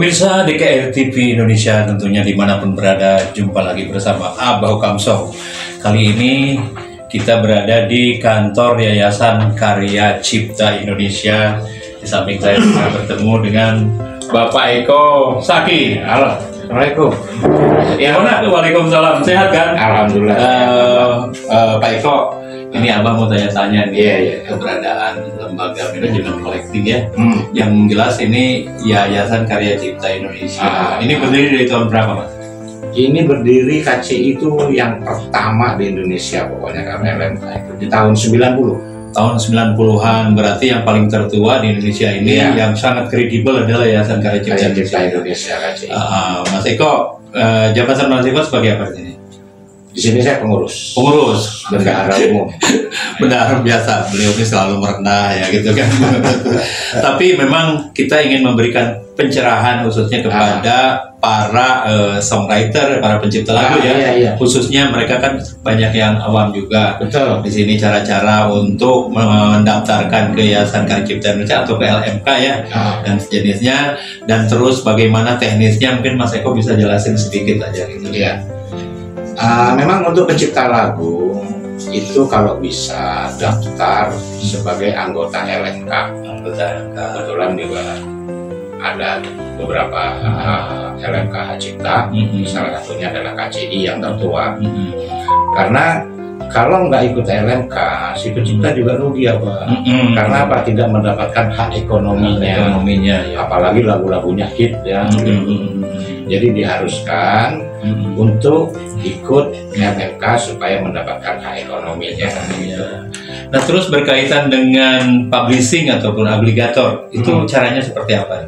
Pemirsa DKR TV Indonesia tentunya dimanapun berada, jumpa lagi bersama Abah Kamso. Kali ini kita berada di kantor Yayasan Karya Cipta Indonesia. Di samping saya sudah bertemu dengan Bapak Eko Saki. Halo. Assalamualaikum. Ya, waalaikumsalam. Sehat kan? Alhamdulillah. Pak Eko, ini Abah mau tanya-tanya nih, Iya. keberadaan lembaga manajemen kolektif ya. Yang jelas ini Yayasan Karya Cipta Indonesia. Ini berdiri dari tahun berapa, Mas? Ini berdiri KCI itu yang pertama di Indonesia pokoknya karena LMK itu di tahun 90. Tahun 90-an, berarti yang paling tertua di Indonesia ini, Iya. yang sangat kredibel adalah Yayasan Karya Cipta Karya Cipta Indonesia. Indonesia KCI. Mas Eko, jabatan Mas Eko sebagai apa di sini? Di sini saya pengurus. Pengurus. Bendahara umum. Benar, biasa, beliau ini selalu merendah ya gitu kan. Tapi memang kita ingin memberikan pencerahan khususnya kepada para songwriter, para pencipta lagu ya. Iya. Khususnya mereka kan banyak yang awam juga. Betul. Di sini cara-cara untuk mendaftarkan ke Yayasan Karya Cipta Indonesia atau ke LMK ya, dan sejenisnya, dan terus bagaimana teknisnya, mungkin Mas Eko bisa jelasin sedikit aja gitu. Iya. Memang untuk pencipta lagu itu kalau bisa daftar sebagai anggota LMK. Kebetulan juga ada beberapa LMK Cipta, salah satunya adalah KCI yang tertua. Karena kalau nggak ikut LMK, si pencipta juga rugi ya Pak. Karena apa? Tidak mendapatkan hak ekonominya. Ya. Apalagi lagu-lagunya hit ya. Jadi diharuskan untuk ikut LMK supaya mendapatkan hak ekonominya. Gitu. Nah, terus berkaitan dengan publishing ataupun obligator, itu caranya seperti apa?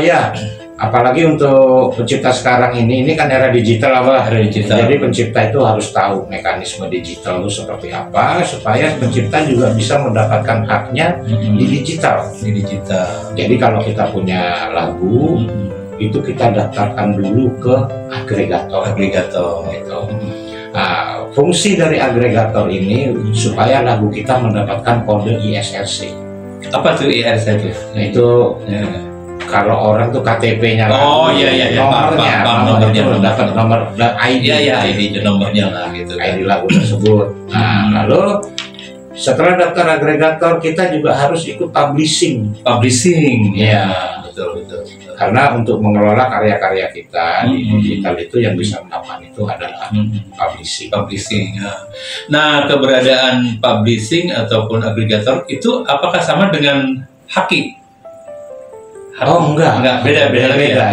Ya, apalagi untuk pencipta sekarang ini kan era digital apa? Era digital. Jadi pencipta itu harus tahu mekanisme digital itu seperti apa supaya pencipta juga bisa mendapatkan haknya di digital. Di digital. Jadi kalau kita punya lagu itu kita daftarkan dulu ke agregator. Gitu. Nah, fungsi dari agregator ini supaya lagu kita mendapatkan kode ISRC. Apa tuh ISRC itu? Nah, itu kalau orang tuh KTP-nya nomornya dapat nomor ID. ID nomornya lah gitu. ID lagu tersebut. Nah, lalu setelah daftar agregator kita juga harus ikut publishing. Ya, betul. Karena untuk mengelola karya-karya kita di digital itu yang bisa melakukan itu adalah publishing. Ya. Nah, keberadaan publishing ataupun agregator itu apakah sama dengan haki? Oh enggak, beda ya.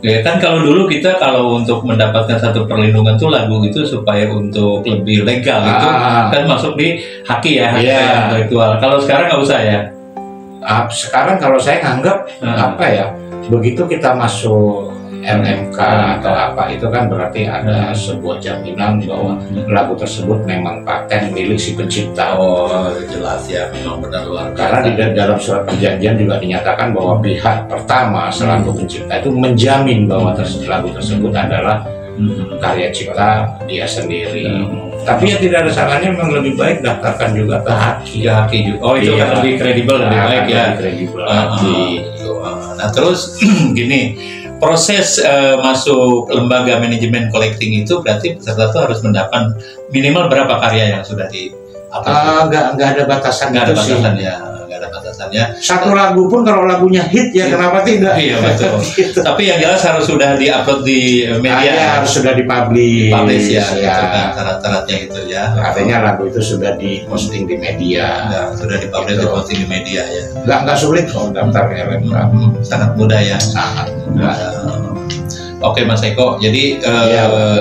Ya kan kalau dulu kita kalau untuk mendapatkan satu perlindungan tuh lagu itu supaya untuk lebih legal itu kan masuk di haki ya, hak intelektual. Kalau sekarang nggak usah ya. Sekarang kalau saya nganggap apa ya, begitu kita masuk LMK atau apa itu kan berarti ada sebuah jaminan bahwa lagu tersebut memang paten milik si pencipta. Oh jelas ya, memang benar luar biasa. Karena di dalam surat perjanjian juga dinyatakan bahwa pihak pertama selaku pencipta itu menjamin bahwa lagu tersebut adalah karya cipta dia sendiri. Tapi ya tidak ada salahnya, memang lebih baik daftarkan juga ke haki. Juga. Oh itu kan lebih kredibel, lebih baik ya. Nah terus gini, proses masuk lembaga manajemen collecting itu berarti peserta itu harus mendapat minimal berapa karya yang sudah di nggak ada batasan. Nggak ada batasannya. Satu lagu pun kalau lagunya hit ya kenapa tidak? Iya betul. Gitu. Tapi yang jelas harus sudah diupload di media. Harus sudah dipublish ya. Gitu kan, syarat-syaratnya itu ya. Artinya lagu itu sudah diposting di media. Sudah dipublish, diposting di media ya. Nggak sulit kok daftar LMK. Sangat mudah ya. Sangat mudah. Oke Mas Eko, jadi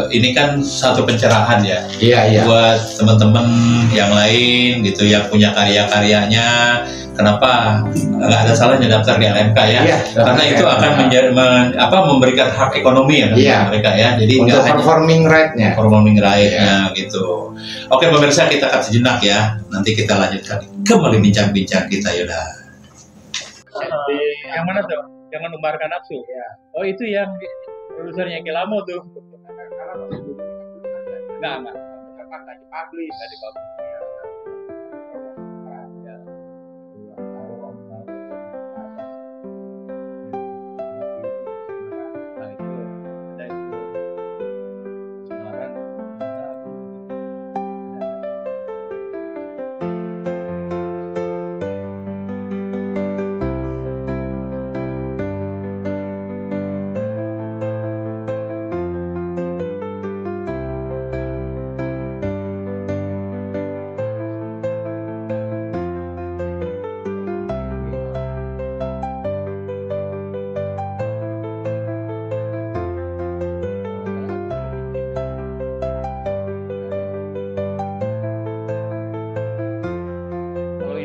ini kan satu pencerahan ya. Iya. Buat teman-teman yang lain gitu yang punya karya-karyanya, kenapa nggak ada salahnya daftar di LMK ya? Iya, karena itu akan memberikan hak ekonomi ya mereka ya. Jadi untuk performing right-nya. Gitu. Oke pemirsa, kita akan sejenak ya. Nanti kita lanjutkan kembali bincang-bincang kita Yuda. Yang mana tuh? Yang menumbarkan nafsu? Ya. Oh itu yang produsernya Kilamo tuh. Enggak dipublish.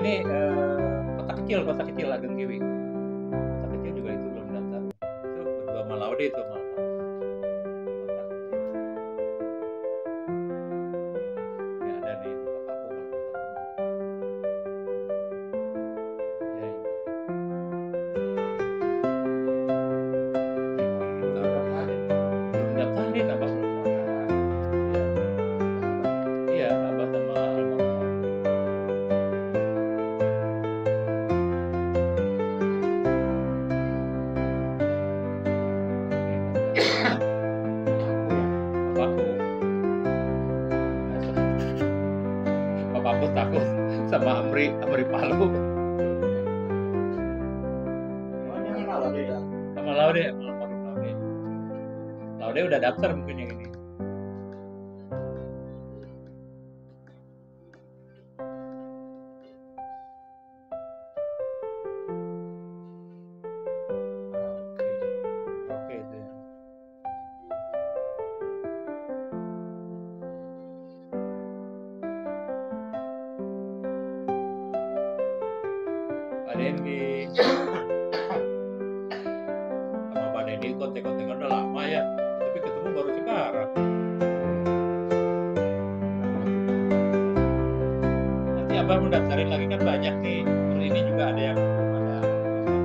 ini kota kecil Ageng Kiwi. Kota kecil juga itu belum daftar. Itu berdua sama Laude itu malah. Kota kecil. Ini ada di Papaku. Ya, ini. Belum daftarin abang belum. Iya, abah sama almarhum. Papaku takut sama Amri Palu sama Laude. Laude udah daftar mungkin yang ini. Oke itu ya. Pak Dendi sama Pak Dendi kontek-kontekan udah lama ya, tapi ketemu baru sekarang. Nanti abang mau daftarin lagi kan banyak nih. Terus ini juga ada yang ada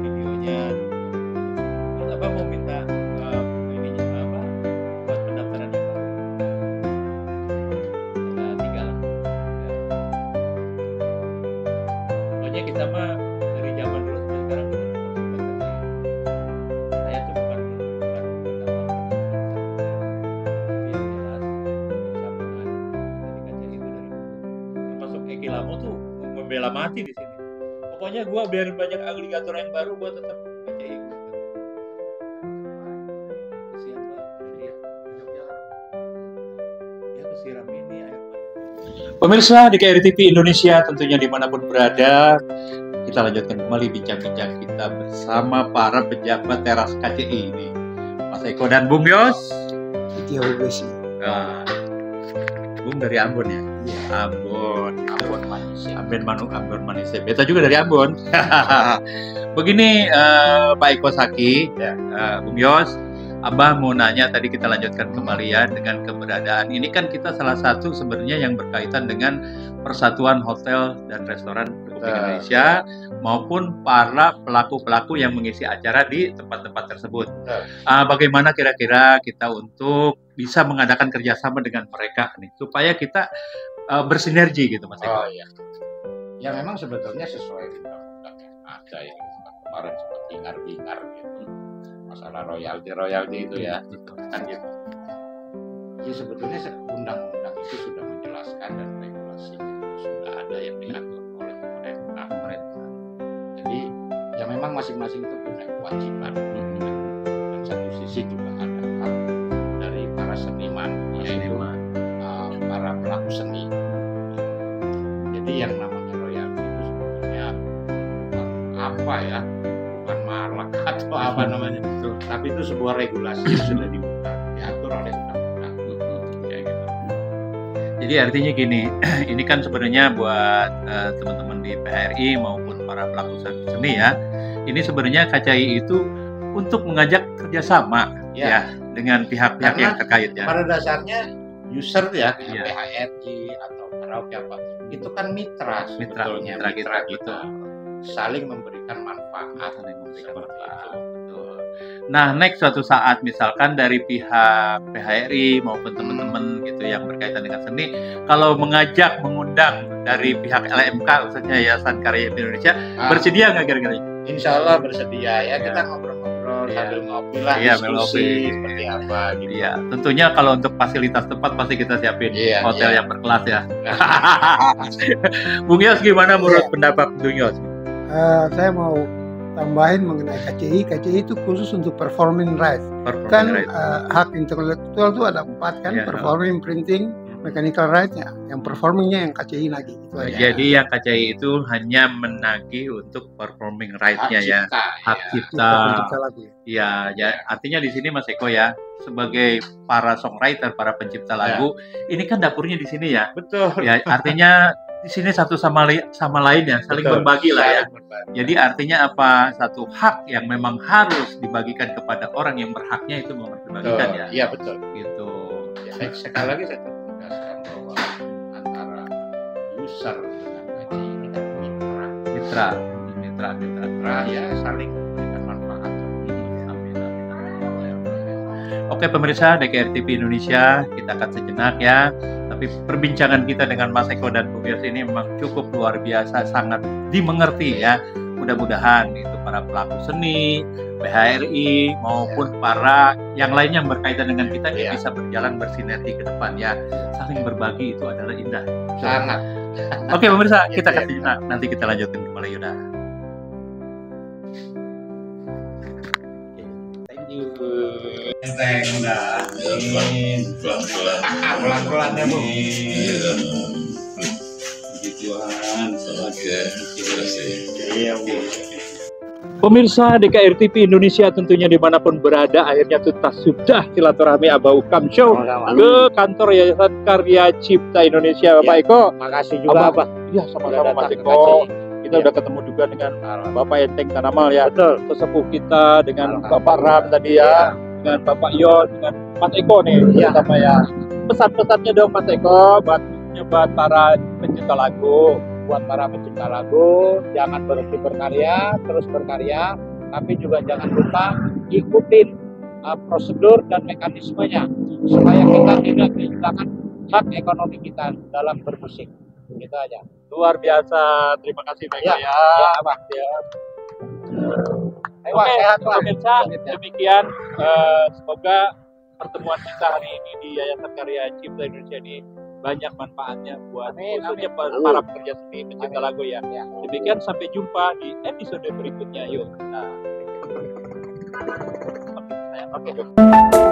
videonya. Terus abang mau minta ininya apa buat pendaftarannya Pak? Ada 3 lah. Ya. Pokoknya kita mah dari zaman dulu sampai sekarang kita saya tuh bukan yang jelas bersamaan. Jadi KCI itu dari dulu. Termasuk Eki Lamo tuh membela mati di sini. Pokoknya gua biar banyak agregator yang baru gua tetap KCI. Kesian banget dia kesiram ini air mata. Pemirsa di KRI TV Indonesia tentunya dimanapun berada, kita lanjutkan kembali bincang-bincang kita bersama para pejabat teras KCI ini, Mas Eko dan Bung Yos. Iya, sih. Nah, Bung dari Ambon ya? Iya. Ambon Manise. Beta juga dari Ambon. Begini Pak Eko Saki, Bung Yos, Abah mau nanya, tadi kita lanjutkan kembali ya dengan keberadaan ini kan kita salah satu sebenarnya yang berkaitan dengan Persatuan Hotel dan Restoran Republik Indonesia maupun para pelaku-pelaku yang mengisi acara di tempat-tempat tersebut. Bagaimana kira-kira kita untuk bisa mengadakan kerjasama dengan mereka nih supaya kita bersinergi gitu Mas Eko? Oh iya. Ya memang sebetulnya sesuai undang-undang yang ada ya. Kemarin sempat hingar-bingar gitu. Masalah royalti itu ya, kan gitu. Ya sebetulnya undang-undang itu sudah menjelaskan dan regulasi itu sudah ada yang diatur oleh pemerintah. Jadi ya memang masing-masing itu punya kewajiban. Dan satu sisi juga ada hak dari para seniman, yaitu para pelaku seni. Jadi yang namanya royalti itu sebetulnya bukan apa ya, bukan malak atau apa namanya. Tapi itu sebuah regulasi yang sudah diatur oleh undang-undang. Kayak gitu. Jadi artinya gini, ini kan sebenarnya buat teman-teman di PHRI maupun para pelaku seni ya, ini sebenarnya KCI itu untuk mengajak kerjasama ya dengan pihak-pihak yang terkait ya. Pada dasarnya user ya, PHRI atau karaoke apa, itu kan mitra kita saling memberikan manfaat, seperti itu. Nah, next suatu saat misalkan dari pihak PHRI maupun teman-teman gitu yang berkaitan dengan seni, kalau mengundang dari pihak LMK, khususnya Yayasan Karya Indonesia, bersedia nggak kira-kira? Insya Allah bersedia ya. Kita ngobrol-ngobrol sambil ngopi lah, diskusi seperti apa gitu. Iya, tentunya kalau untuk fasilitas tempat pasti kita siapin hotel yang berkelas ya. Bung Yos, gimana menurut pendapat Bung Yos? Saya mau tambahin mengenai KCI. KCI itu khusus untuk performing rights. Hak intelektual itu ada 4 kan, performing, printing, mechanical rights ya. Yang performingnya yang KCI lagi. Jadi yang KCI itu hanya menagih untuk performing rights-nya ya, hak cipta. Ya, artinya di sini Mas Eko ya, sebagai para songwriter, para pencipta lagu, ini kan dapurnya di sini ya. Betul. Ya, artinya di sini satu sama lain ya, saling berbagi lah ya. Jadi artinya apa? Satu hak yang memang harus dibagikan kepada orang yang berhaknya itu memperbagikan ya. Iya betul. Gitu. Ya, sekali lagi saya tegaskan bahwa antara user dengan KCI ini kan mitra ya, saling memberikan manfaat. Amin. Oke pemirsa DKR TV Indonesia, kita akan sejenak ya. Tapi perbincangan kita dengan Mas Eko dan Bu Bias ini memang cukup luar biasa, sangat dimengerti ya. Mudah-mudahan itu para pelaku seni, PHRI maupun para yang lainnya yang berkaitan dengan kita ini bisa berjalan bersinergi ke depan ya. Saling berbagi itu adalah indah. Sangat. Oke pemirsa, kita kasih nanti kita lanjutkan kembali Yuda. Thank you. Pelan-pelan ya Bu. Pemirsa DKR TV Indonesia tentunya dimanapun berada, akhirnya tuntas sudah silaturahmi Abah Ukam Show ke kantor Yayasan Karya Cipta Indonesia. Bapak Eko, makasih juga Pak. Iya sama-sama Mas Eko. Kita udah ketemu juga dengan Bapak Enteng Tanamal ya. Betul. Sesepuh kita dengan Bapak Ram tadi ya, dengan Bapak Yon, dengan Mas Eko nih sama ya. Pesan-pesannya dong Mas Eko buat para pencipta lagu. Buat para pencipta lagu, jangan berhenti berkarya, terus berkarya, tapi juga jangan lupa ikutin prosedur dan mekanismenya supaya kita tidak kehilangan hak ekonomi kita dalam bermusik. Gitu aja. Luar biasa, terima kasih Pak Eko ya. Pak. Oke, pemirsa, demikian semoga pertemuan kita hari ini di Yayasan Karya Cipta Indonesia ini banyak manfaatnya buat khususnya para pekerja seni pencipta lagu ya. Demikian sampai jumpa di episode berikutnya. Yuk. Oke.